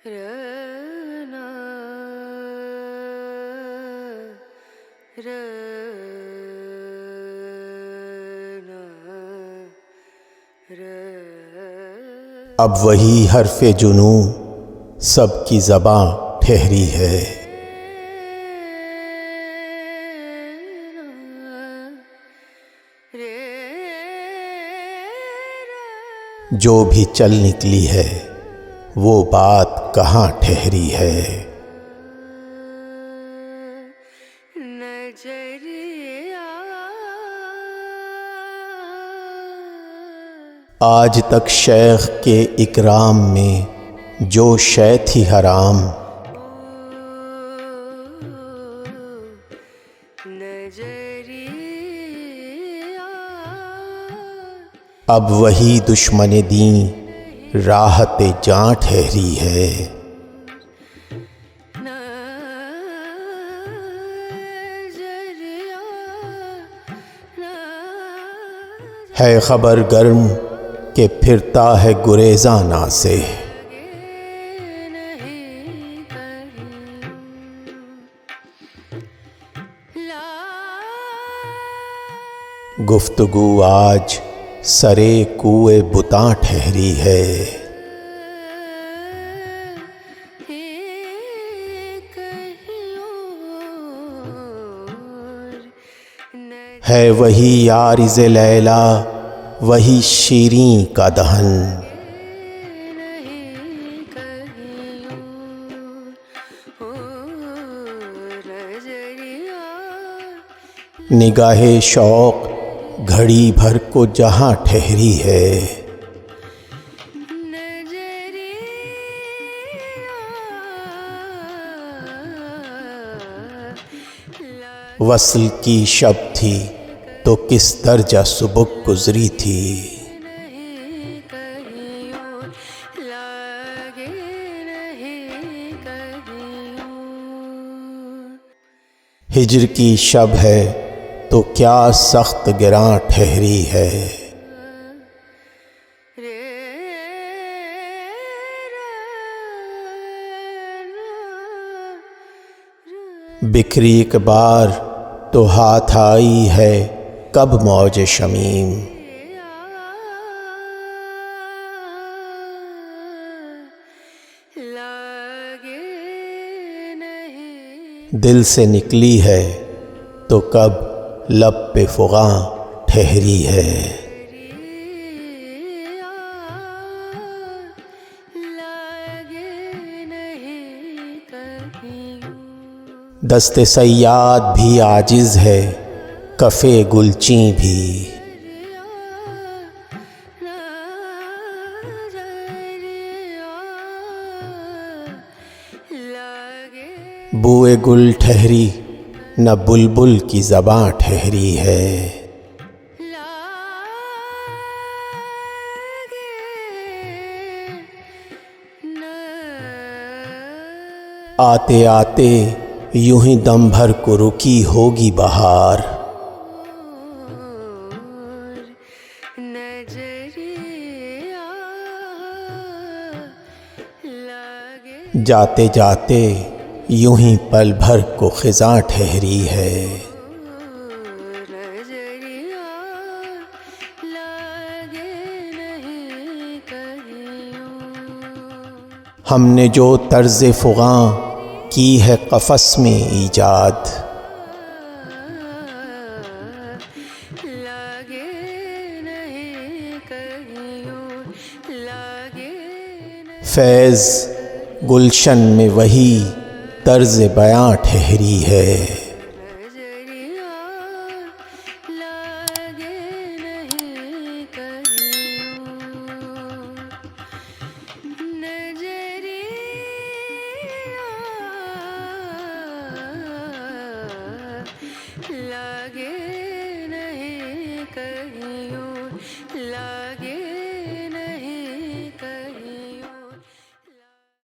رنا رنا اب وہی حرف جنوں سب کی زباں ٹھہری ہے، جو بھی چل نکلی ہے وہ بات کہاں ٹھہری ہے۔ آج تک شیخ کے اکرام میں جو شے تھی حرام، اب وہی دشمن دین راحت جاں ٹھہری ہے۔ ہے خبر گرم کہ پھرتا ہے گریزاں ناسے، گفتگو آج سرے کوئے بتاں ٹھہری ہے۔ ہے وہی عارض لیلا وہی شیریں کا دہن، نگاہ شوق گھڑی بھر کو جہاں ٹھہری ہے۔ وصل کی شب تھی تو کس درجہ سبک گزری تھی، ہجر کی شب ہے تو کیا سخت گراں ٹھہری ہے۔ بکھری ایک بار تو ہاتھ آئی ہے کب موج شمیم، دل سے نکلی ہے تو کب لب پہ فغاں ٹھہری ہے۔ دست صیاد بھی عاجز ہے کف گلچیں بھی، بوئے گل ٹھہری نہ بلبل کی زباں ٹھہری ہے۔ آتے آتے یوں ہی دم بھر کو رکی ہوگی بہار، جاتے جاتے یوں ہی پل بھر کو خزاں ٹھہری ہے۔ ہم نے جو طرز فغاں کی ہے قفس میں ایجاد، فیض گلشن میں وہی طرز بیاں ٹھہری ہے۔ لگے نہیں کہیں